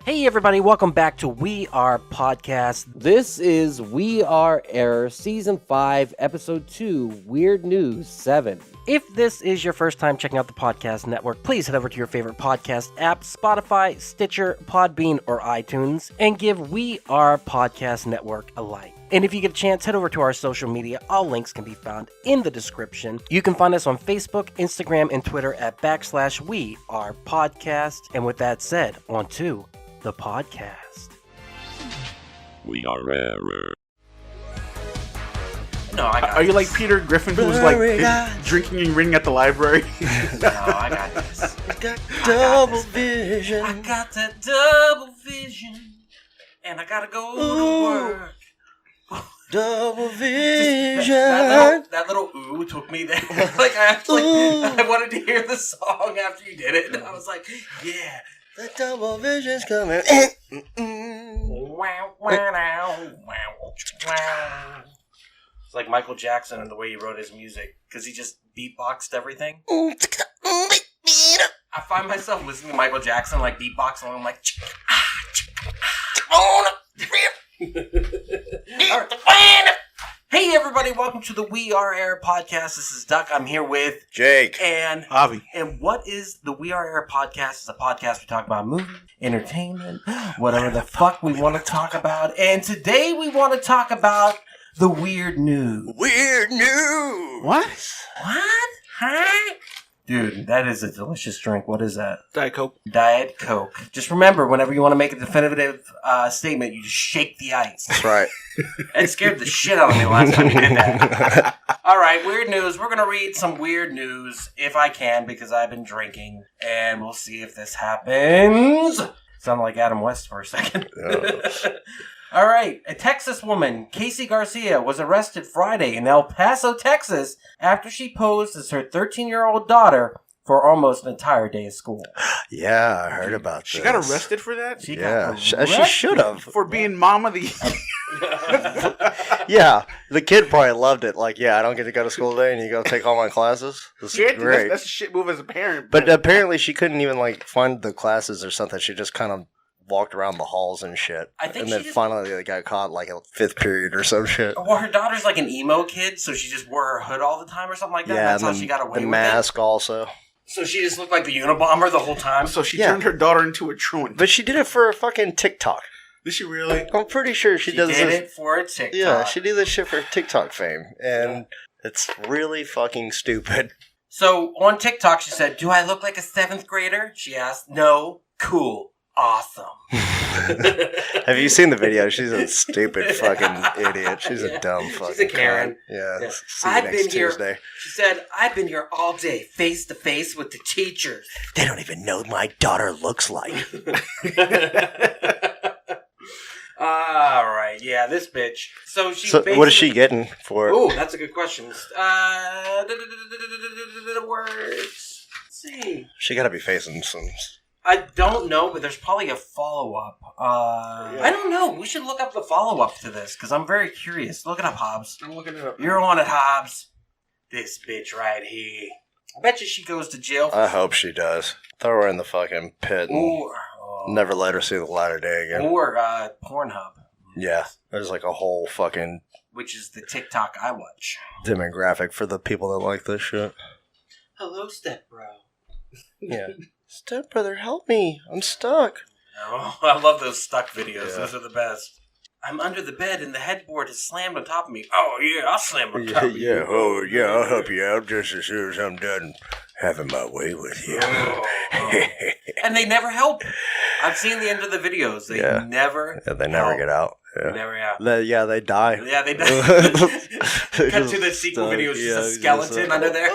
Hey everybody, welcome back to We Are Podcast. This is We Are Error, Season 5, Episode 2, Weird News 7. If this is your first time checking out the podcast network, please head over to your favorite podcast app, Spotify, Stitcher, Podbean, or iTunes, and give We Are Podcast Network a like. And if you get a chance, head over to our social media. All links can be found in the description. You can find us on Facebook, Instagram, and Twitter at /We Are Podcast. And with that said, on to the podcast. We are Error. No, I got Are you like Peter Griffin, who was like drinking and reading at the library? No, I got this. Double vision. I got that double vision, and I gotta go to work. Double vision. That little ooh took me there. Like I wanted to hear the song after you did it, and I was like, yeah. The double vision's coming. Wow, wow, wow. It's like Michael Jackson and the way he wrote his music, because he just beatboxed everything. I find myself listening to Michael Jackson like beatboxing, and I'm like, hey everybody, welcome to the We Are Air podcast. This is Duck. I'm here with Jake and Javi. And what is the We Are Air podcast? It's a podcast we talk about movies, entertainment, whatever the fuck we want to talk about. And today we want to talk about the weird news. Weird news. What? What? Huh? Dude, that is a delicious drink. What is that? Diet Coke. Diet Coke. Just remember, whenever you want to make a definitive statement, you just shake the ice. That's right. That scared the shit out of me last time you did that. All right, weird news. We're going to read some weird news, if I can, because I've been drinking. And we'll see if this happens. Sounded like Adam West for a second. All right. A Texas woman, Casey Garcia, was arrested Friday in El Paso, Texas, after she posed as her 13-year-old daughter for almost an entire day of school. Yeah, I heard about this. She got arrested for that? She Yeah, got she arrested. should have. For being mom of the... Yeah, the kid probably loved it. Like, yeah, I don't get to go to school today, and you go take all my classes. This is great. That's a shit move as a parent. But apparently she couldn't even, like, find the classes or something. She just kind of walked around the halls and shit. I think and she then just- finally they got caught, like, a 5th period or some shit. Well, her daughter's like an emo kid, so she just wore her hood all the time or something like that. Yeah, That's and how she got away the with mask also. it. So she just looked like the Unabomber the whole time. So she Yeah. turned her daughter into a truant. But she did it for a fucking TikTok. Did she really? I'm pretty sure she does did this. it for a TikTok. Yeah, she did this shit for TikTok fame. And it's really fucking stupid. So on TikTok, she said, "Do I look like a 7th grader?" She asked. "No." "Cool. Awesome." Have you seen the video? She's a stupid fucking idiot. She's a dumb fucking She's a Karen. cunt. Yeah. Yeah. See you I've next been here. Tuesday. She said, "I've been here all day, face to face with the teachers." They don't even know what my daughter looks like. All right, yeah, this bitch. So she. So basically, what is she getting for it? Oh, that's a good question. Words. Let's see. She gotta be facing some... I don't know, but there's probably a follow-up. I don't know. We should look up the follow-up to this, because I'm very curious. Look it up, Hobbs. I'm looking it up. You're on it, Hobbs. This bitch right here. I bet you she goes to jail. I hope she does. Throw her in the fucking pit and never let her see the light of day again. Or Pornhub. Yeah. There's like a whole fucking Which is the TikTok I watch. demographic for the people that like this shit. Hello, stepbro. Yeah. Stepbrother, help me. I'm stuck. Oh, I love those stuck videos. Yeah. Those are the best. I'm under the bed and the headboard is slammed on top of me. Oh, yeah, I'll slam on top of you. I'll help you out just as soon as I'm done having my way with you. Oh. And they never help. I've seen the end of the videos. They never Yeah, they never help. get out. Yeah. Never help. They die. Yeah, they die. Cut to the sequel video. It's just a skeleton under there.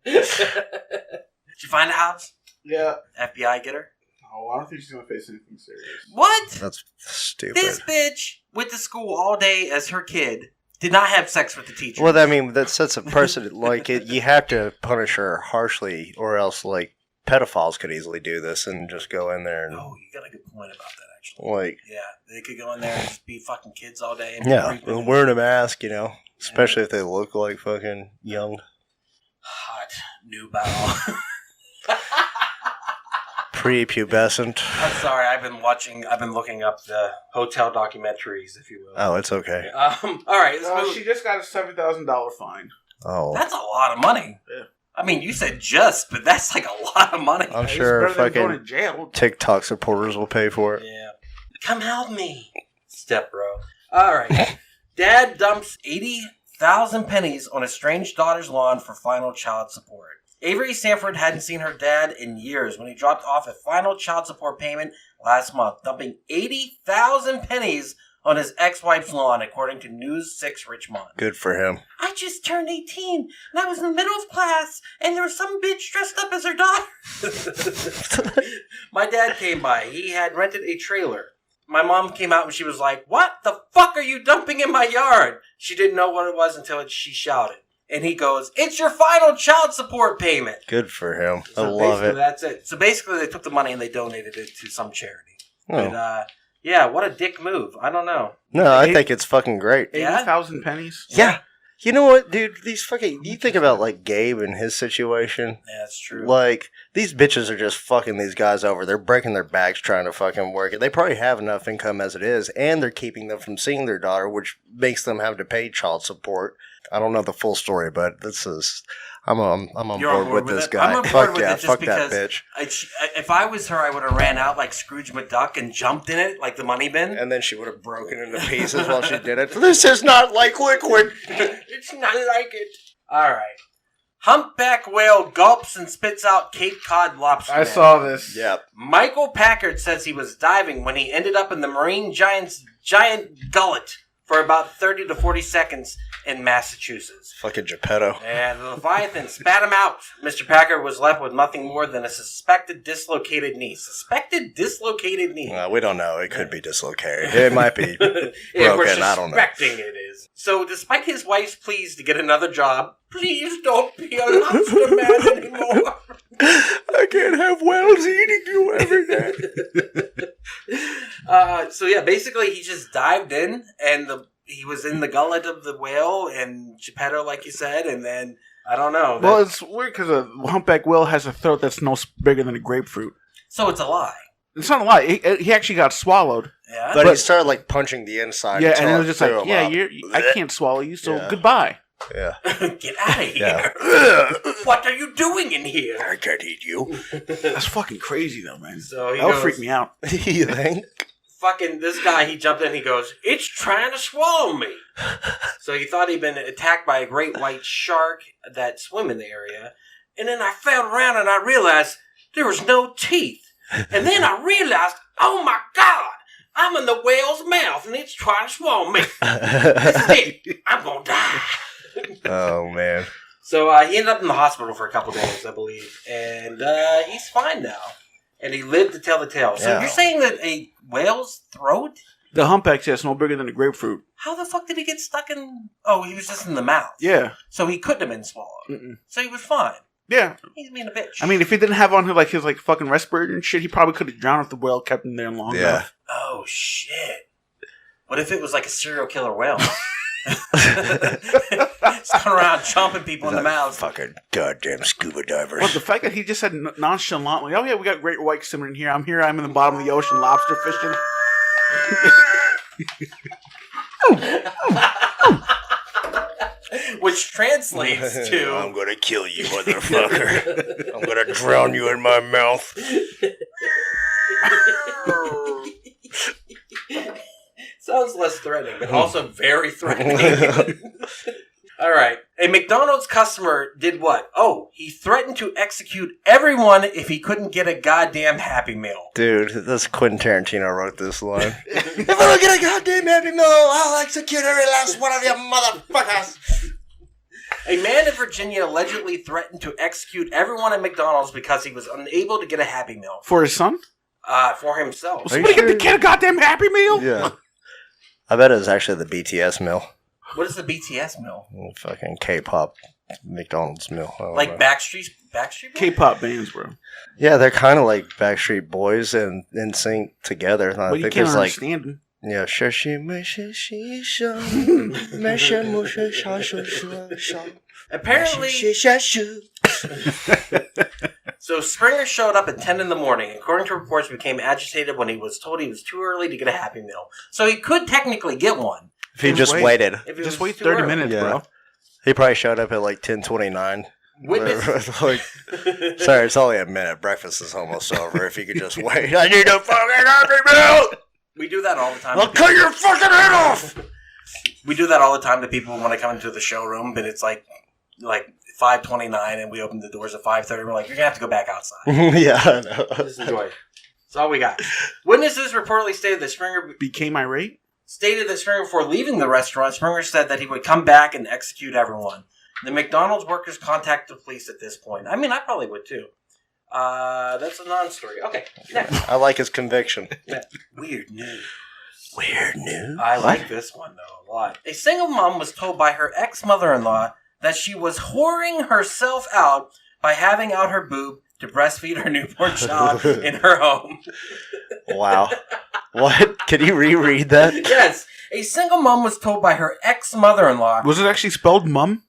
Did you find it, Hobbs? Yeah. FBI get her? Oh, I don't think she's going to face anything serious. What? That's stupid. This bitch went to school all day as her kid. Did not have sex with the teacher. Well, I mean, that sets a precedent. Like, you have to punish her harshly, or else, like, pedophiles could easily do this and just go in there and, Oh, you got a good point about that, actually. like, Yeah, they could go in there and just be fucking kids all day. And yeah, be creeping. wearing a mask, you know, especially if they look like fucking young. Hot new bow. Prepubescent. I'm sorry. I've been looking up the hotel documentaries, if you will. Oh, it's okay. All right. Let's move. She just got a $7,000 fine. Oh. That's a lot of money. Yeah. I mean, you said just, but that's like a lot of money. I'm It's sure better than going fucking to jail. TikTok supporters will pay for it. Yeah. Come help me, step bro. All right. Dad dumps 80,000 pennies on a strange daughter's lawn for final child support. Avery Sanford hadn't seen her dad in years when he dropped off a final child support payment last month, dumping 80,000 pennies on his ex-wife's lawn, according to News 6 Richmond. Good for him. I just turned 18, and I was in the middle of class, and there was some bitch dressed up as her daughter. My dad came by. He had rented a trailer. My mom came out, and she was like, "What the fuck are you dumping in my yard?" She didn't know what it was until she shouted. And he goes, "It's your final child support payment." Good for him. I So love basically, it. that's it. So basically, they took the money and they donated it to some charity. Oh. But, yeah, what a dick move. I don't know. No, I think it's fucking great. Yeah? 80,000 pennies? Yeah. You know what, dude? These fucking... You think about, like, Gabe and his situation. Yeah, that's true. Like, these bitches are just fucking these guys over. They're breaking their backs trying to fucking work it. They probably have enough income as it is, and they're keeping them from seeing their daughter, which makes them have to pay child support. I don't know the full story, but this is... I'm on You're on board with this it. guy. I'm on board Fuck with yeah, it just fuck that because bitch. if I was her, I would have ran out like Scrooge McDuck and jumped in it like the money bin. And then she would have broken into pieces while she did it. This is not like liquid. It's not like it. All right. Humpback whale gulps and spits out Cape Cod lobster. I saw this. Yep. Michael Packard says he was diving when he ended up in the marine giant's giant gullet for about 30 to 40 seconds in Massachusetts. Fucking Geppetto. And the Leviathan spat him out. Mr. Packard was left with nothing more than a suspected dislocated knee. Suspected dislocated knee. We don't know. It could be dislocated. It might be Yeah, we're broken. I don't know. suspecting it is. So, despite his wife's pleas to get another job, please don't be a lobster man anymore. I can't have whales eating you every day. So yeah, basically he just dived in, and he was in the gullet of the whale and Geppetto, like you said, and then I don't know. Well, it's weird because a humpback whale has a throat that's no bigger than a grapefruit. So it's a lie. It's not a lie. He actually got swallowed. Yeah. But he started like punching the inside. Yeah, until and it was just threw like, him yeah, up. I can't swallow you, so Yeah. goodbye. Yeah. Get out of here! Yeah. What are you doing in here? I can't eat you. That's fucking crazy, though, man. So he That'll goes, freak me out. You think? Fucking this guy, he jumped in. He goes, "It's trying to swallow me." So he thought he'd been attacked by a great white shark that swim in the area, and then I felt around and I realized there was no teeth. And then I realized, oh my God, I'm in the whale's mouth and it's trying to swallow me. This is it. I'm gonna die. Oh, man. So he ended up in the hospital for a couple days, I believe, and he's fine now. And he lived to tell the tale. So Yeah. you're saying that a whale's throat? The humpback's no bigger than a grapefruit. How the fuck did he get stuck in? Oh, he was just in the mouth. Yeah. So he couldn't have been swallowed. Mm-mm. So he was fine. Yeah. He's being a bitch. I mean, if he didn't have on his fucking respirator and shit, he probably could have drowned if the whale kept him there long Yeah. enough. Oh shit! What if it was like a serial killer whale? It's going around chomping people in the mouth. Fucking goddamn scuba divers. Well, the fact that he just said nonchalantly, "Oh yeah, we got great white salmon here. I'm here. I'm in the bottom of the ocean, lobster fishing." Which translates I'm to gonna kill you, motherfucker. I'm gonna drown you in my mouth. sounds less threatening, but also very threatening. All right. A McDonald's customer did what? Oh, he threatened to execute everyone if he couldn't get a goddamn Happy Meal. Dude, this Quentin Tarantino wrote this line. If I don't get a goddamn Happy Meal, I'll execute every last one of you motherfuckers. A man in Virginia allegedly threatened to execute everyone at McDonald's because he was unable to get a Happy Meal. For his son? For himself. Well, somebody get the kid a goddamn Happy Meal? Yeah. I bet it was actually the BTS meal. What is the BTS meal? Fucking K-pop McDonald's meal. I don't Like know. Backstreet Boys? K-pop bands, bro. Yeah, they're kind of like Backstreet Boys and NSYNC together. I But you think can't there's like understand them. yeah, shashi mesha shisha, mesha musha shashu shua sha. Apparently, Shashu. So Springer showed up at 10 in the morning. According to reports, became agitated when he was told he was too early to get a Happy Meal. So he could technically get one. If he just waited. If it Just was wait too 30 early. minutes, bro. He probably showed up at like 10:29. Witness. Like, sorry, it's only a minute. Breakfast is almost over. If you could just wait. I need a fucking Happy Meal! We do that all the time. I'll cut your fucking head off! We do that all the time to people when they come into the showroom, but it's like 5:29 and we open the doors at 5:30. We're like, you're going to have to go back outside. Yeah, I know. Just enjoy it. That's all we got. Witnesses reportedly stated that Springer Became irate? before leaving the restaurant, Springer said that he would come back and execute everyone. The McDonald's workers contacted the police at this point. I mean, I probably would too. That's a non-story. Okay, next. I like his conviction. Weird news. Weird news? I like this one, though, a lot. A single mom was told by her ex-mother-in-law that she was whoring herself out by having out her boob to breastfeed her newborn child in her home. Wow. What? Can you reread that? Yes. A single mom was told by her ex-mother-in-law... Was it actually spelled mum?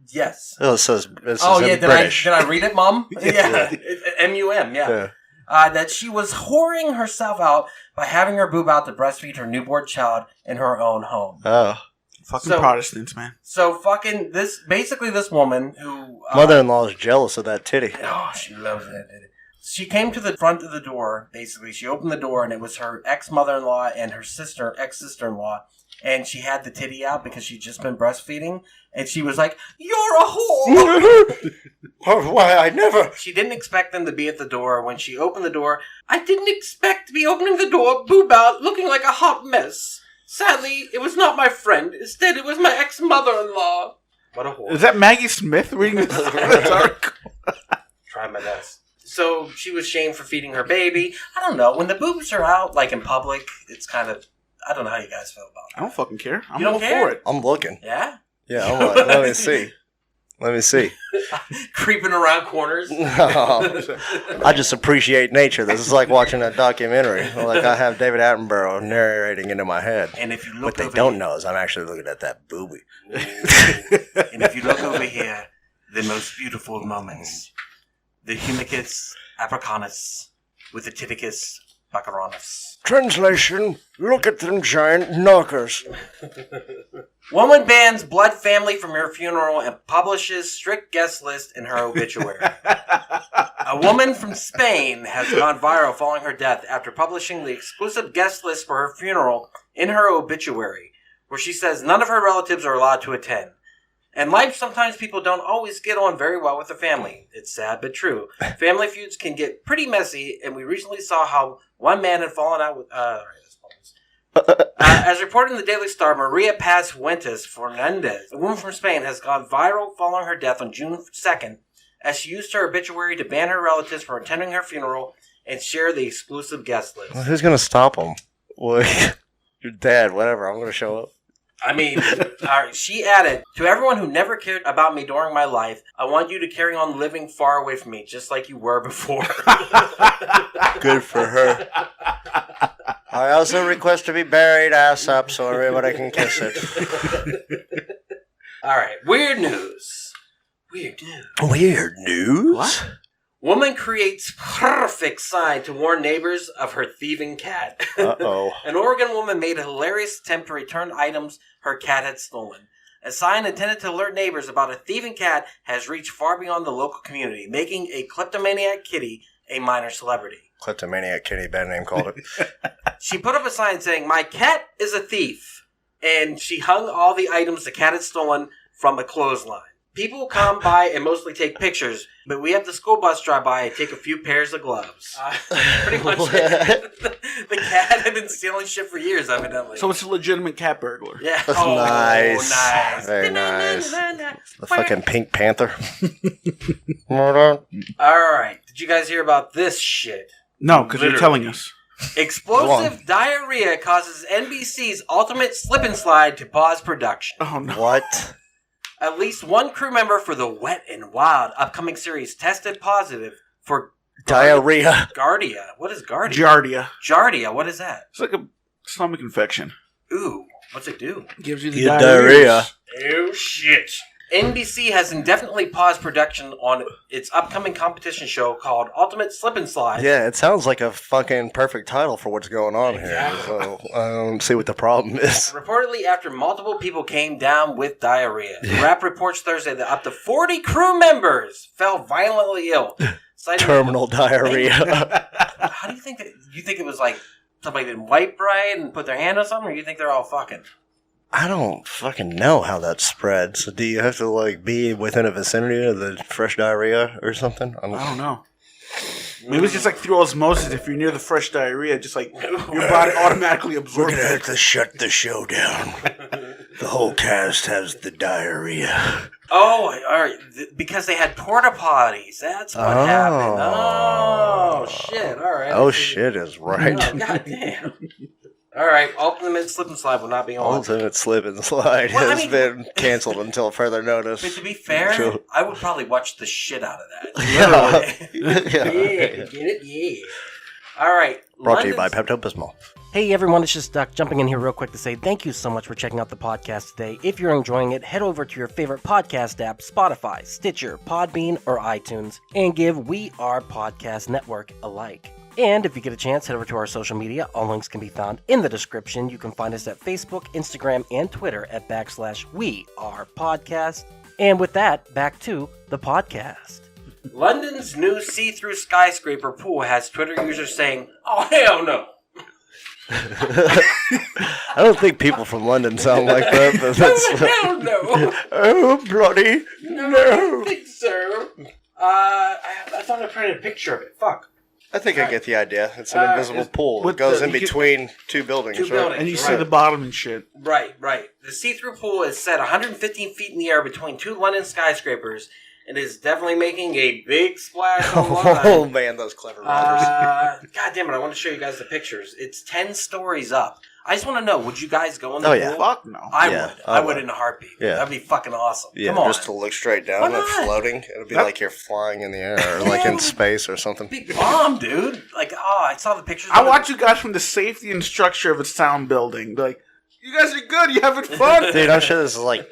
Yes. Oh, it says Did British. I read it, Mom? Yeah. M-U-M, yeah. That she was whoring herself out by having her boob out to breastfeed her newborn child in her own home. Oh. Fucking Protestants, man. So this woman who... Mother-in-law is jealous of that titty. Oh, she loves that titty. She came to the front of the door, basically. She opened the door, and it was her ex-mother-in-law and her ex-sister-in-law. And she had the titty out because she'd just been breastfeeding. And she was like, "You're a whore!" Why, I never... She didn't expect them to be at the door. When she opened the door, "I didn't expect to be opening the door, boob out, looking like a hot mess. Sadly, it was not my friend. Instead, it was my ex-mother-in-law." What a whore. Is that Maggie Smith reading this article? Try my best. So she was shamed for feeding her baby. I don't know. When the boobs are out, like in public, it's kind of... I don't know how you guys feel about I don't fucking care. I'm You don't all care? for it. I'm looking. it. Yeah? Yeah, I'm like, let me see. Let me see. Creeping around corners. I just appreciate nature. This is like watching a documentary. Like I have David Attenborough narrating into my head. And if you look What they over don't here, know is I'm actually looking at that boobie. and if you look over here, the most beautiful of moments. The humicus apricanus with the titicus bacaranus. Translation, look at them giant knockers. Woman bans blood family from her funeral and publishes strict guest list in her obituary. A woman from Spain has gone viral following her death after publishing the exclusive guest list for her funeral in her obituary, where she says none of her relatives are allowed to attend. In life, sometimes people don't always get on very well with the family. It's sad but true. Family feuds can get pretty messy, and we recently saw how one man had fallen out with... as reported in the Daily Star, Maria Paz Fuentes Fernandez, a woman from Spain, has gone viral following her death on June 2nd, as she used her obituary to ban her relatives from attending her funeral and share the exclusive guest list. Well, who's going to stop them? Well, your dad, whatever. I'm going to show up. I mean, she added, "To everyone who never cared about me during my life, I want you to carry on living far away from me, just like you were before." Good for her. I also request to be buried ass up so everybody can kiss it. All right, weird news. Weird news. Weird news? What? Woman creates perfect sign to warn neighbors of her thieving cat. Uh-oh. An Oregon woman made a hilarious attempt to return items her cat had stolen. A sign intended to alert neighbors about a thieving cat has reached far beyond the local community, making a kleptomaniac kitty a minor celebrity. Kleptomaniac kitty, bad name called it. She put up a sign saying, "My cat is a thief." And she hung all the items the cat had stolen from a clothesline. People come by and mostly take pictures, but we have the school bus drive by and take a few pairs of gloves. Pretty much it. The cat had been stealing shit for years, evidently. So it's a legitimate cat burglar. Yeah. That's nice. Very nice. The fucking Pink Panther. All right. Did you guys hear about this shit? No, because you're telling us. Explosive diarrhea causes NBC's Ultimate Slip and Slide to pause production. Oh, no. What? At least one crew member for the Wet and Wild upcoming series tested positive for Diarrhea. Giardia. What is Giardia? Giardia. Giardia. What is that? It's like a stomach infection. Ooh. What's it do? Gives you the Diarrhea. Oh, shit. NBC has indefinitely paused production on its upcoming competition show called Ultimate Slip and Slide. Yeah, it sounds like a fucking perfect title for what's going on here. So I don't see what the problem is. Reportedly, after multiple people came down with diarrhea, the Wrap reports Thursday that up to 40 crew members fell violently ill. Terminal diarrhea. How do you think that? You think it was like somebody didn't wipe right and put their hand on something, or you think they're all fucking? I don't fucking know how that spreads. Do you have to like be within a vicinity of the fresh diarrhea or something? I don't know. Maybe it's just like through osmosis. If you're near the fresh diarrhea, just like your body automatically absorbs. We're gonna have to shut the show down. The whole cast has the diarrhea. Oh, all right. Because they had porta potties. That's what happened. Oh shit! All right. Oh shit is right. Oh, God damn. All right, Ultimate Slip and Slide will not be on. Ultimate Slip and Slide has been canceled until further notice. But to be fair, I would probably watch the shit out of that. Yeah. Get it? Yeah. All right. Brought to you by Pepto-Bismol. Hey everyone, it's just Duck jumping in here real quick to say thank you so much for checking out the podcast today. If you're enjoying it, head over to your favorite podcast app, Spotify, Stitcher, Podbean, or iTunes, and give We Are Podcast Network a like. And if you get a chance, head over to our social media. All links can be found in the description. You can find us at Facebook, Instagram, and Twitter at /We Are Podcast. And with that, back to the podcast. London's new see-through skyscraper pool has Twitter users saying, "Oh hell no." I don't think people from London sound like that. But that's, hell no. Oh, bloody no. I don't think so. I thought I printed a picture of it. Fuck. I think I get the idea. It's an invisible pool. It goes in between two buildings, right? And you see the bottom and shit. Right. The see-through pool is set 115 feet in the air between two London skyscrapers and is definitely making a big splash online. Oh, man, those clever runners. God damn it, I want to show you guys the pictures. It's 10 stories up. I just want to know, would you guys go in the pool? Yeah. Fuck no. I would in a heartbeat. Yeah. That'd be fucking awesome. Yeah, Come on. just to look straight down and floating. It would be like you're flying in the air or like in space or something. Big bomb, dude. Like, I saw the pictures. I watch you guys from the safety and structure of a sound building. Like, you guys are good. You having fun? Dude, I'm sure this is like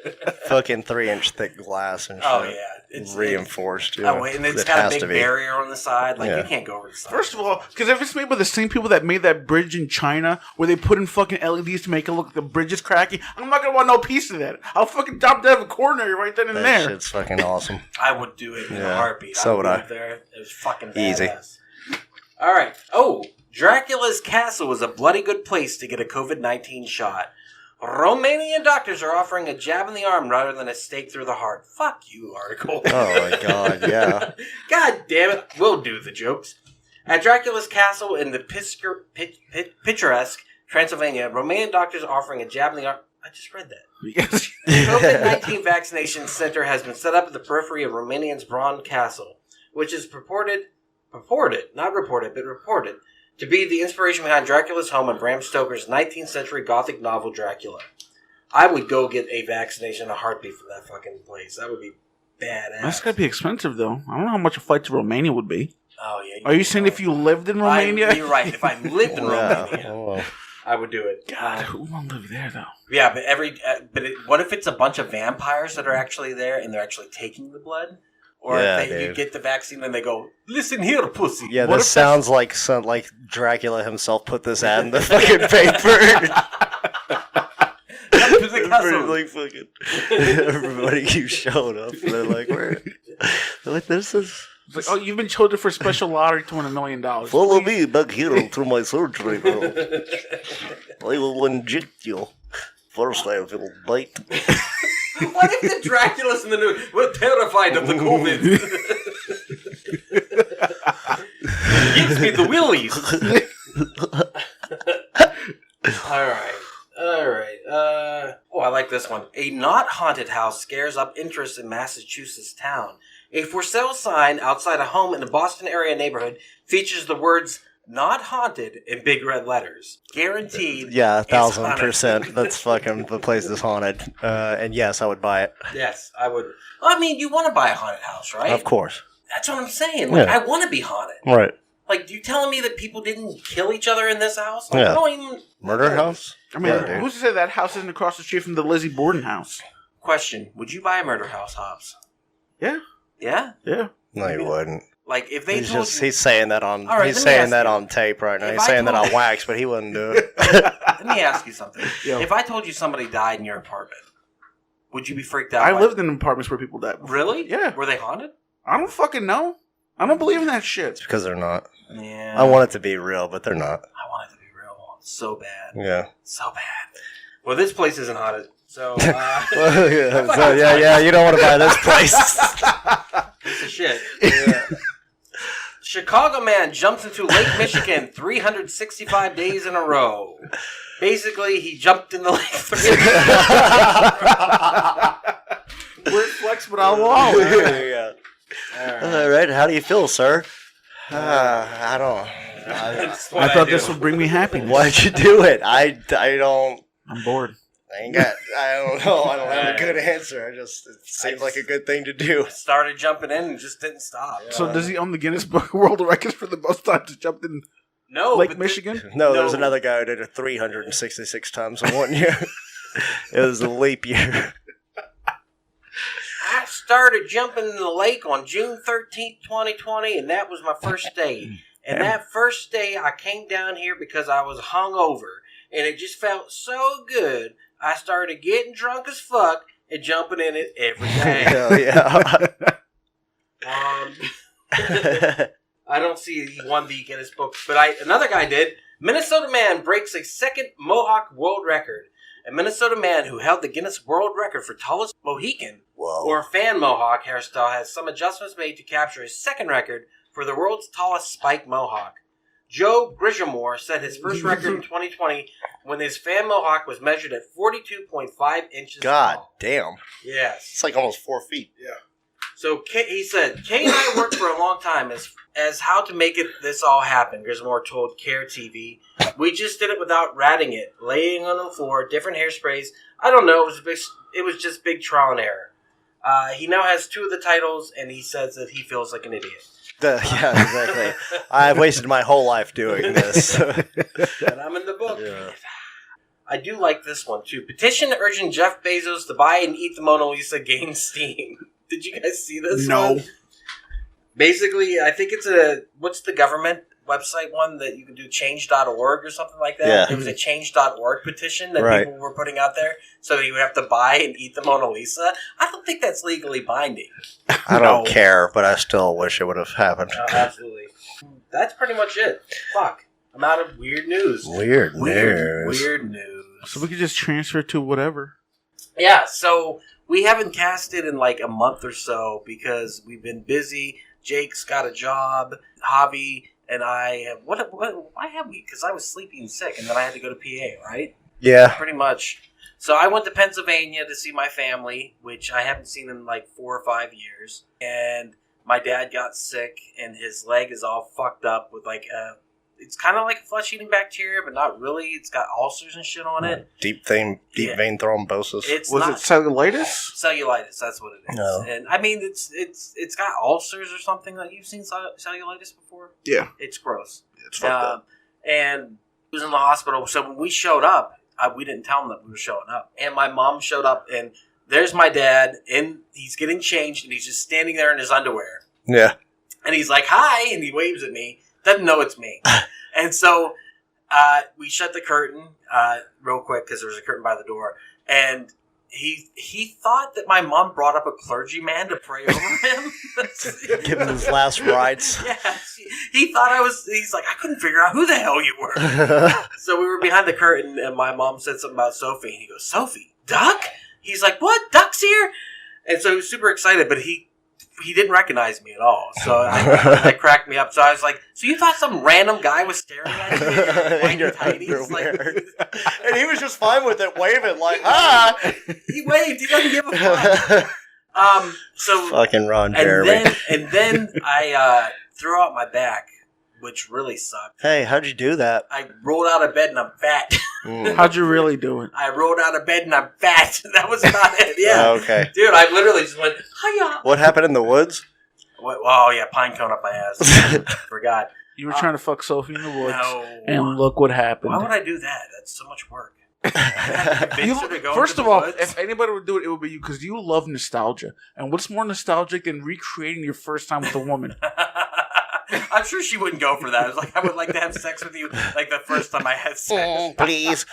fucking 3-inch thick glass and shit. Oh, yeah. It's reinforced. Oh, and it's got a big barrier on the side. Like, you can't go over the side. First of all, because if it's made by the same people that made that bridge in China, where they put in fucking LEDs to make it look like the bridge is cracking, I'm not going to want no piece of that. I'll fucking dump that in a corner right then and there. That shit's fucking awesome. I would do it in a heartbeat. So would I. There. It was fucking badass. Easy. All right. Oh, Dracula's castle is a bloody good place to get a COVID-19 shot. Romanian doctors are offering a jab in the arm rather than a stake through the heart. Fuck you, article. Oh my god, yeah. God damn it. We'll do the jokes. At Dracula's castle in the picturesque Transylvania, Romanian doctors are offering a jab in the arm. I just read that. Yes. The COVID-19 vaccination center has been set up at the periphery of Romanian's Bron Castle, which is reported, to be the inspiration behind Dracula's home and Bram Stoker's 19th century Gothic novel Dracula. I would go get a vaccination in a heartbeat from that fucking place. That would be badass. That's gotta be expensive, though. I don't know how much a flight to Romania would be. Oh, yeah. Are you saying if you lived in Romania? You're right. If I lived in Romania, I would do it. God, who won't live there, though? Yeah, but what if it's a bunch of vampires that are actually there and they're actually taking the blood? Or if you get the vaccine and they go, "Listen here, pussy." Yeah, this sounds like Dracula himself put this ad in the fucking paper. Everybody keeps showing up. And they're like, "Where?" They're like, "This is." It's like, oh, you've been chosen for a special lottery to win $1 million. Follow me back here through my surgery room. I will inject you. First, I will bite. What if the Draculas in the news were terrified of the COVID? Gives me the willies. All right. I like this one. A not haunted house scares up interest in Massachusetts town. A for sale sign outside a home in a Boston area neighborhood features the words "not haunted" in big red letters. Guaranteed. Yeah, 1,000%. That's fucking the place is haunted. And yes, I would buy it. Yes, I would. I mean, you want to buy a haunted house, right? Of course. That's what I'm saying. Like, I want to be haunted. Right. Like, you telling me that people didn't kill each other in this house? Murder house? I mean, who's to say that house isn't across the street from the Lizzie Borden house? Question: would you buy a murder house, Hobbs? Yeah. Yeah. Yeah. No, you wouldn't. Like if they told you, He's saying that on All right, he's let me saying ask that you. on tape right now. If He's I saying that told- on wax, but he wouldn't do it. let me ask you something. Yo. If I told you somebody died in your apartment, would you be freaked out? I by lived in apartments where people died. Really? Yeah. Were they haunted? I don't fucking know. I don't believe in that shit. It's because they're not. Yeah. I want it to be real, but they're not. I want it to be real so bad. Yeah. So bad. Well, this place isn't haunted. So, Well, yeah, so yeah, you don't want to buy this place. piece of shit. Yeah. Chicago man jumps into Lake Michigan 365 days in a row. Basically, he jumped in the lake 365 Weird flex, but I won't. Yeah. All right. How do you feel, sir? I don't. That's what I thought do. this would bring me happiness. Why'd you do it? I don't. I'm bored. I ain't got. I don't know. I don't have a good answer. It seems like a good thing to do. Started jumping in and just didn't stop. So does he own the Guinness Book of World Records for the most times he jumped in No, Lake but Michigan? No, No. there's another guy who did it 366 times in 1 year. It was a leap year. I started jumping in the lake on June 13th, 2020, and that was my first day. And that first day, I came down here because I was hungover, and it just felt so good. I started getting drunk as fuck and jumping in it every day. Hell yeah. I don't see he won the Guinness Book, but another guy did. Minnesota man breaks a second Mohawk world record. A Minnesota man who held the Guinness World Record for tallest Mohican Whoa. or fan Mohawk hairstyle has some adjustments made to capture his second record for the world's tallest spike Mohawk. Joe Grishamore set his first record in 2020 when his fan Mohawk was measured at 42.5 inches God tall. damn. Yes. It's like almost 4 feet. So he said, Kay and I worked for a long time as how to make this all happen, Grishamore told Care TV. We just did it without ratting it, laying on the floor, different hairsprays. I don't know, it was just big trial and error. He now has 2 of the titles, and he says that he feels like an idiot. Yeah, exactly. I've wasted my whole life doing this. And I'm in the book. Yeah. I do like this one, too. Petition urging Jeff Bezos to buy and eat the Mona Lisa gains steam. Did you guys see this No. one? Basically, I think it's what's the government website one that you can do, change.org or something like that? Yeah. It was a change.org petition that Right. people were putting out there so that you would have to buy and eat the Mona Lisa. I don't think that's legally binding. I don't care, but I still wish it would have happened. Absolutely. That's pretty much it. Fuck. I'm out of weird news. Weird news. Weird news. So we could just transfer to whatever. Yeah, so we haven't casted in like a month or so because we've been busy. Jake's got a job. Javi and I have... Why have we? Because I was sleeping sick and then I had to go to PA, right? Yeah. Pretty much. So I went to Pennsylvania to see my family, which I haven't seen in like 4 or 5 years. And my dad got sick and his leg is all fucked up with like a... It's kind of like flesh-eating bacteria, but not really. It's got ulcers and shit on it. Deep vein thrombosis. It's Was not it cellulitis? cellulitis. That's what it is. No. And I mean, it's got ulcers or something. Like you've seen cellulitis before. Yeah. It's gross. It's fucked up. And he was in the hospital. So when we showed up, we didn't tell him that we were showing up. And my mom showed up, and there's my dad, and he's getting changed, and he's just standing there in his underwear. Yeah. And he's like, "Hi," and he waves at me. Doesn't know it's me. And so we shut the curtain real quick because there was a curtain by the door. And he thought that my mom brought up a clergyman to pray over him. Give him his last rites. Yeah. He thought he's like, I couldn't figure out who the hell you were. So we were behind the curtain and my mom said something about Sophie. And he goes, "Sophie? Duck?" He's like, "What? Duck's here?" And so he was super excited, but he didn't recognize me at all. So that cracked me up. So I was like, "So you thought some random guy was staring at you in your white tighties?" Like, And he was just fine with it, waving like, "Hi." he waved. He doesn't give a fuck. So Fucking Ron Jeremy. and then I threw out my back, which really sucked. Hey, how'd you do that? I rolled out of bed and I'm fat. How'd you really do it? I rolled out of bed and I'm fat. That was about it. Yeah. Okay. Dude, I literally just went, "Hiya." What happened in the woods? Oh, yeah, pine cone up my ass. Forgot. You were trying to fuck Sophie in the woods, No. and look what happened. Why would I do that? That's so much work. Convince her to go First into of the all, woods? if anybody would do it, it would be you because you love nostalgia. And what's more nostalgic than recreating your first time with a woman? I'm sure she wouldn't go for that. I was like, I would like to have sex with you like the first time I had sex. Please.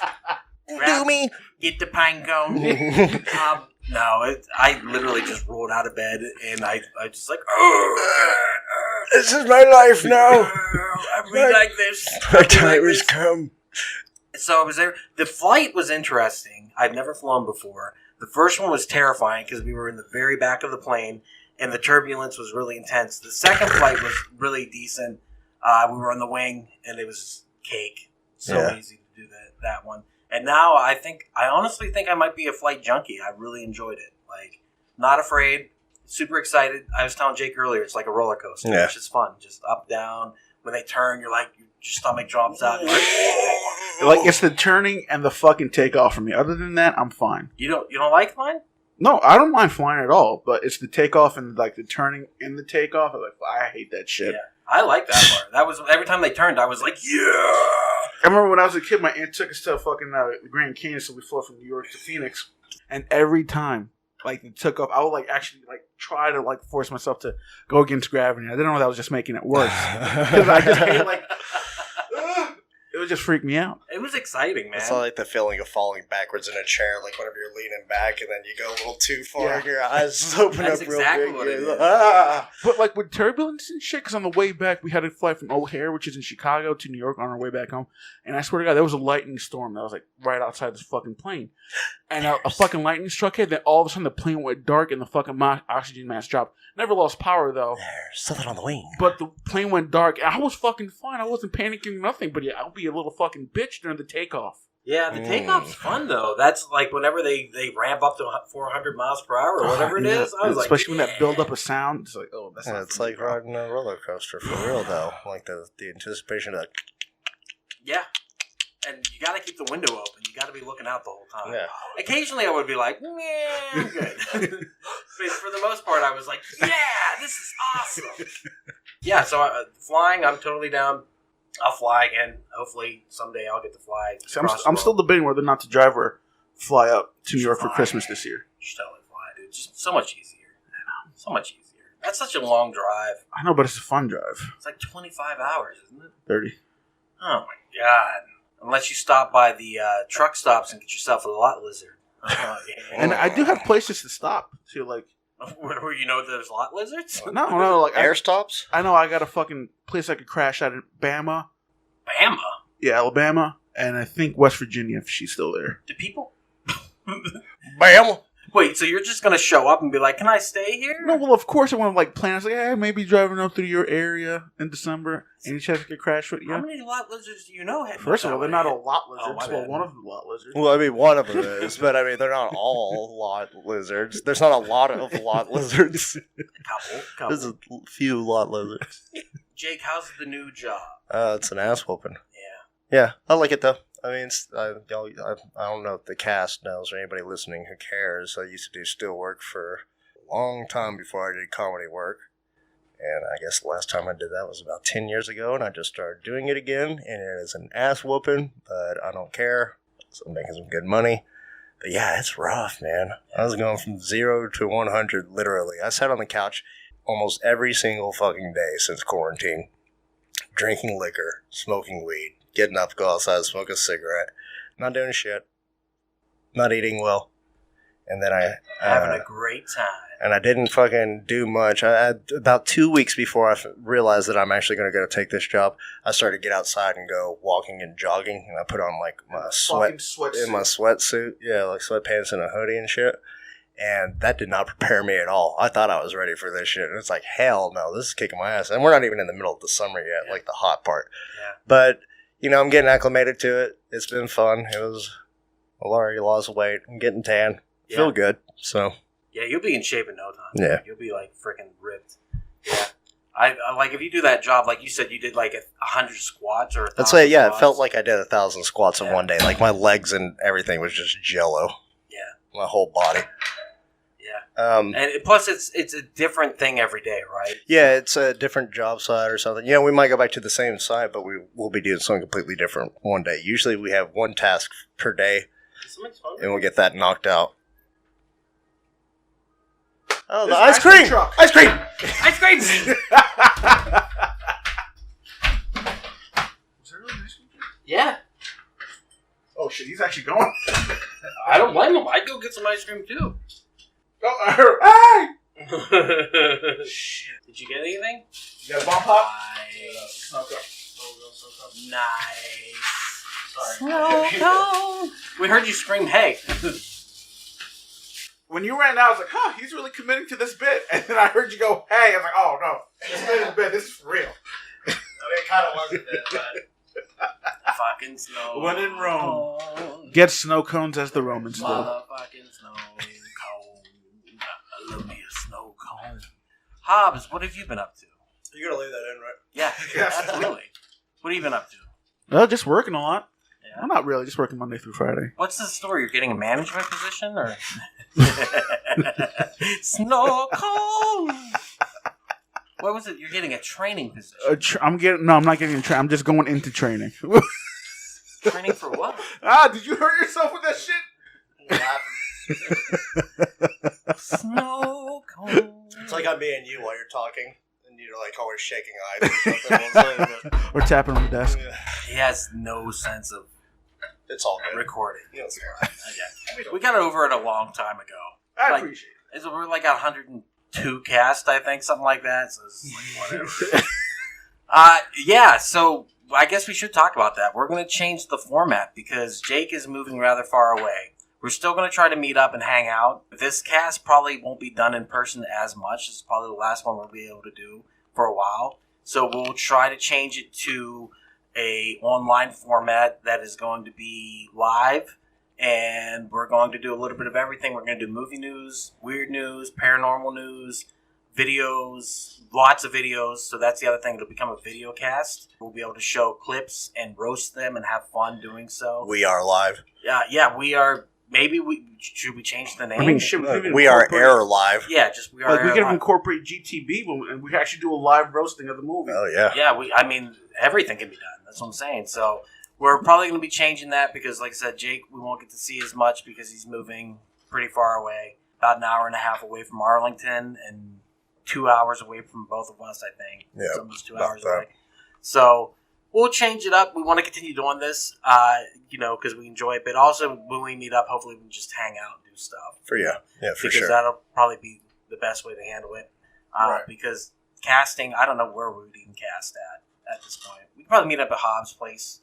Do me. Get the pine cone. No, I literally just rolled out of bed and I just like, This is my life now. I really like this. My time has come. So I was there. The flight was interesting. I've never flown before. The first one was terrifying because we were in the very back of the plane and the turbulence was really intense. The second flight was really decent. We were on the wing and it was cake. So easy to do that one. And now I honestly think I might be a flight junkie. I really enjoyed it. Like, not afraid, super excited. I was telling Jake earlier, it's like a roller coaster. Yeah. It's just fun. Just up, down. When they turn, you're like, your stomach drops out. You're Like, it's the turning and the fucking takeoff for me. Other than that, I'm fine. You don't like mine? No, I don't mind flying at all. But it's the takeoff and like the turning and the takeoff. I hate that shit. Yeah, I like that part. That was every time they turned, I was like, yeah. I remember when I was a kid, my aunt took us to fucking the Grand Canyon, so we flew from New York to Phoenix. And every time, like, it took off, I would, like, actually, like, try to, like, force myself to go against gravity. I didn't know that was just making it worse. Because I just hate, like, it would just freak me out. It was exciting, man. It's not like the feeling of falling backwards in a chair, like whenever you're leaning back and then you go a little too far and your eyes open That's up real exactly big. what it You're is. like, But, like, with turbulence and shit, because on the way back, we had to fly from O'Hare, which is in Chicago, to New York on our way back home. And I swear to God, there was a lightning storm that was, like, right outside this fucking plane. And a fucking lightning struck it, then all of a sudden the plane went dark and the fucking oxygen mask dropped. Never lost power, though. There's something on the wing. But the plane went dark. And I was fucking fine. I wasn't panicking or nothing. But yeah, I'll be a little fucking bitch during the takeoff. Yeah, the takeoff's fun, though. That's like whenever they ramp up to 400 miles per hour or whatever it is. I was like, especially when that build up a sound. It's like, oh, that's Yeah, not it's for me, like bro. riding a roller coaster for real, though. Like the anticipation of that. yeah. And you got to keep the window open. You got to be looking out the whole time. Yeah. Occasionally, I would be like, "Nah, I'm good." But for the most part, I was like, "Yeah, this is awesome." Yeah. So flying, I'm totally down. I'll fly again. Hopefully, someday I'll get to fly. See, across the I'm world. still debating whether or not to drive or fly up to New York for Fly. Christmas this year. You should totally fly, dude. Just so much easier. So much easier. That's such a long drive. I know, but it's a fun drive. It's like 25 hours, isn't it? 30. Oh my god. Unless you stop by the truck stops and get yourself a lot lizard. Yeah. And I do have places to stop. So, like, Where you know there's lot lizards? no, like, Air stops? I know I got a fucking place I could crash at in Bama. Bama. Yeah, Alabama. And I think West Virginia, if she's still there. Do people? Bam! Wait, so you're just going to show up and be like, can I stay here? No, well, of course I want to, like, plan. I was like, hey, maybe driving up through your area in December. Any chance I could crash with you? How many lot lizards do you know? First of all, they're not all lot Oh, lizards. my Well, bad. one of them is a lot lizard. Well, I mean, one of them is, but I mean, they're not all lot lizards. There's not a lot of lot lizards. Couple. There's a few lot lizards. Jake, how's the new job? It's an ass whooping. Yeah. Yeah, I like it though. I mean, I don't know if the cast knows or anybody listening who cares. I used to do still work for a long time before I did comedy work. And I guess the last time I did that was about 10 years ago, and I just started doing it again. And it is an ass whooping, but I don't care. So I'm making some good money. But yeah, it's rough, man. I was going from 0 to 100 literally. I sat on the couch almost every single fucking day since quarantine, drinking liquor, smoking weed, getting up, go outside, smoke a cigarette, not doing shit, not eating well, and then Having a great time. and I didn't fucking do much. About 2 weeks before I realized that I'm actually going to go take this job, I started to get outside and go walking and jogging, and I put on like my Fucking sweatsuit. in my sweatsuit, yeah, like sweatpants and a hoodie and shit. And that did not prepare me at all. I thought I was ready for this shit. And it's like, hell no, this is kicking my ass. And we're not even in the middle of the summer yet, like the hot part. Yeah. But, you know, I'm getting acclimated to it. It's been fun. I already lost weight. I'm getting tan. Yeah. Feel good. So, Yeah, you'll be in shape in no time. Yeah. You'll be like freaking ripped. Yeah. I like if you do that job, like you said, you did like 100 squats or 1,000 I'd say, yeah, it squats. felt like I did 1,000 squats in Yeah. one day. Like my legs and everything was just jello. Yeah. My whole body. Yeah. And plus, it's a different thing every day, right? Yeah, it's a different job site or something. You know, we might go back to the same site, but we'll be doing something completely different one day. Usually we have one task per day, and we'll get that knocked out. Oh, the This ice cream! truck. Ice cream! Ice cream! Is there really an ice cream truck? Yeah. Oh shit, he's actually going. I don't blame him. I'd go get some ice cream too. Oh, I heard. Hey! Shit. Did you get anything? You got a bomb pop? Nice. Snow cone. Nice. Sorry. Snow cone. We heard you scream, hey. When you ran out, I was like, huh, he's really committing to this bit. And then I heard you go, hey. I was like, oh no. This bit is bit. This is for real. I mean, it kind of wasn't that, but... Fucking snow. When in Rome. cone. Get snow cones as the Romans do. Motherfucking snow cone. I love me a snow cone. Hobbs, what have you been up to? You're going to leave that in, right? Yeah, Yes. absolutely. What have you been up to? Well, just working a lot. Yeah. Well, not really. Just working Monday through Friday. What's the story? You're getting a management position, or snow cone? What was it? You're getting a training position. I'm not getting a training. I'm just going into training. Training for what? Did you hurt yourself with that shit? Snow cone. It's like I'm being you while you're talking, and you're like always shaking eyes or something. Or tapping on the desk. He has no sense of It's all good. recording. You know, it's Okay. We got over it a long time ago. I Like- appreciate it. We're like 102 cast, I think, something like that. So it's like whatever. Yeah. So I guess we should talk about that. We're going to change the format because Jake is moving rather far away. We're still going to try to meet up and hang out. This cast probably won't be done in person as much. This is probably the last one we'll be able to do for a while. So we'll try to change it to a online format that is going to be live. And we're going to do a little bit of everything. We're going to do movie news, weird news, paranormal news, videos, lots of videos. So that's the other thing. It'll become a video cast. We'll be able to show clips and roast them and have fun doing so. We are live. Yeah, we are. Maybe should we change the name? I mean, shit, we could We are incorporate- Error Live. Yeah, just we are. Like, we could live. incorporate GTB and we could actually do a live roasting of the movie. Oh, yeah. Yeah, I mean, everything can be done. That's what I'm saying. So we're probably going to be changing that because, like I said, Jake, we won't get to see as much because he's moving pretty far away, about an hour and a half away from Arlington and 2 hours away from both of us, I think. Yeah, It's almost 2 about hours that. away. So we'll change it up. We want to continue doing this, because we enjoy it. But also, when we meet up, hopefully we can just hang out and do stuff. For you. Yeah, for Because sure. that'll probably be the best way to handle it. Right. Because casting, I don't know where we would even cast at this point. We'd probably meet up at Hobbs' place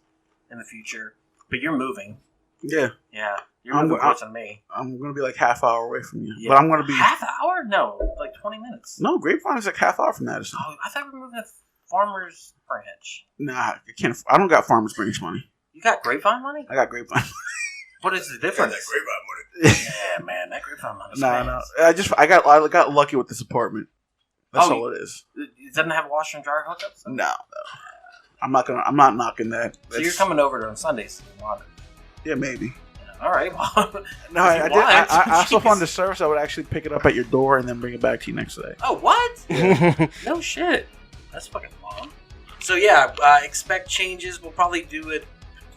in the future. But you're moving. Yeah. Yeah. You're I'm- moving closer than me. I'm going to be like half hour away from you. Yeah. But I'm going to be... Half hour? No, like 20 minutes. No, Grapevine is like half hour from Madison. Oh, I thought we were moving to Farmers Branch. Nah, I can't. I don't got Farmers Branch money. You got Grapevine money? I got Grapevine. What is the Yeah, difference? that grapevine money. Yeah, man, that Grapevine money. No. I got lucky with this apartment. That's Oh, all it is. It doesn't have washer and dryer hookups? No. I'm not knocking that. So you're It's- coming over on Sundays if you want it. Yeah, maybe. Yeah, all right. Well, No, if you I did. want, I also jeez. found the service. I would actually pick it up at your door and then bring it back to you next day. Oh, what? No shit. That's fucking long. So yeah, expect changes. We'll probably do it.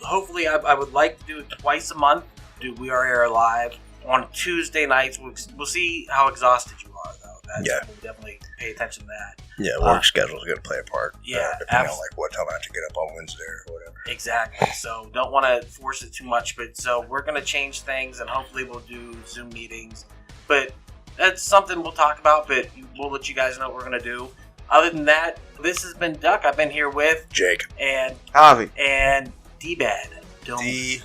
Hopefully, I would like to do it twice a month. Do We Are Air Live on Tuesday nights. We'll see how exhausted you are, though. Yeah. We'll definitely pay attention to that. Yeah, work schedule's going to play a part. Yeah, depending on like what time I have to get up on Wednesday or whatever. Exactly. So don't want to force it too much, but so we're going to change things, and hopefully we'll do Zoom meetings. But that's something we'll talk about, but we'll let you guys know what we're going to do. Other than that, this has been Duck. I've been here with Jake. and Javi, D-Bad. don't be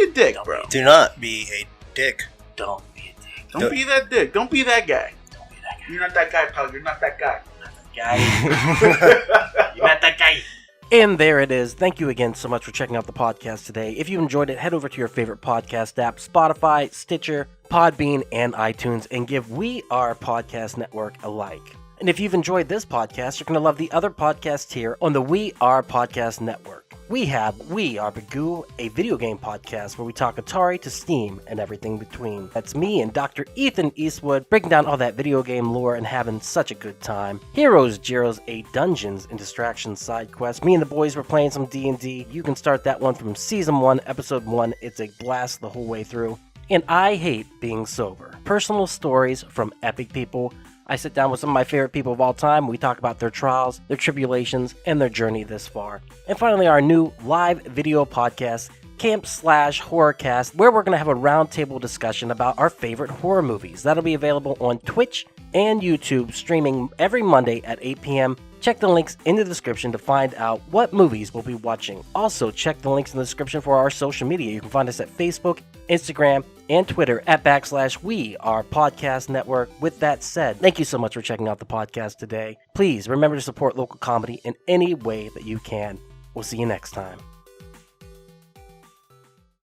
a dick, Don't bro. be- Do not be a dick. Don't be a dick. Don't be that dick. Don't be that guy. Don't be that guy. You're not that guy, pal. You're not that guy. Guy. You're not that guy. And there it is. Thank you again so much for checking out the podcast today. If you enjoyed it, head over to your favorite podcast app, Spotify, Stitcher, Podbean, and iTunes, and give We Are Podcast Network a like. And if you've enjoyed this podcast, you're going to love the other podcasts here on the We Are Podcast Network. we have We Are Bagu, a video game podcast where we talk Atari to Steam and everything between. That's me and Dr. Ethan Eastwood breaking down all that video game lore and having such a good time. Heroes, Gyros, a Dungeons and Distractions side quest. Me and the boys were playing some D&D. You can start that one from Season 1, Episode 1. It's a blast the whole way through. And I Hate Being Sober. Personal stories from epic people. I sit down with some of my favorite people of all time. We talk about their trials, their tribulations, and their journey this far. And finally, our new live video podcast, Slash Horrorcast, where we're going to have a roundtable discussion about our favorite horror movies. That'll be available on Twitch and YouTube, streaming every Monday at 8 p.m. Check the links in the description to find out what movies we'll be watching. Also, check the links in the description for our social media. You can find us at Facebook, Instagram, and Twitter at /We Are Podcast Network. With that said, thank you so much for checking out the podcast today. Please remember to support local comedy in any way that you can. We'll see you next time.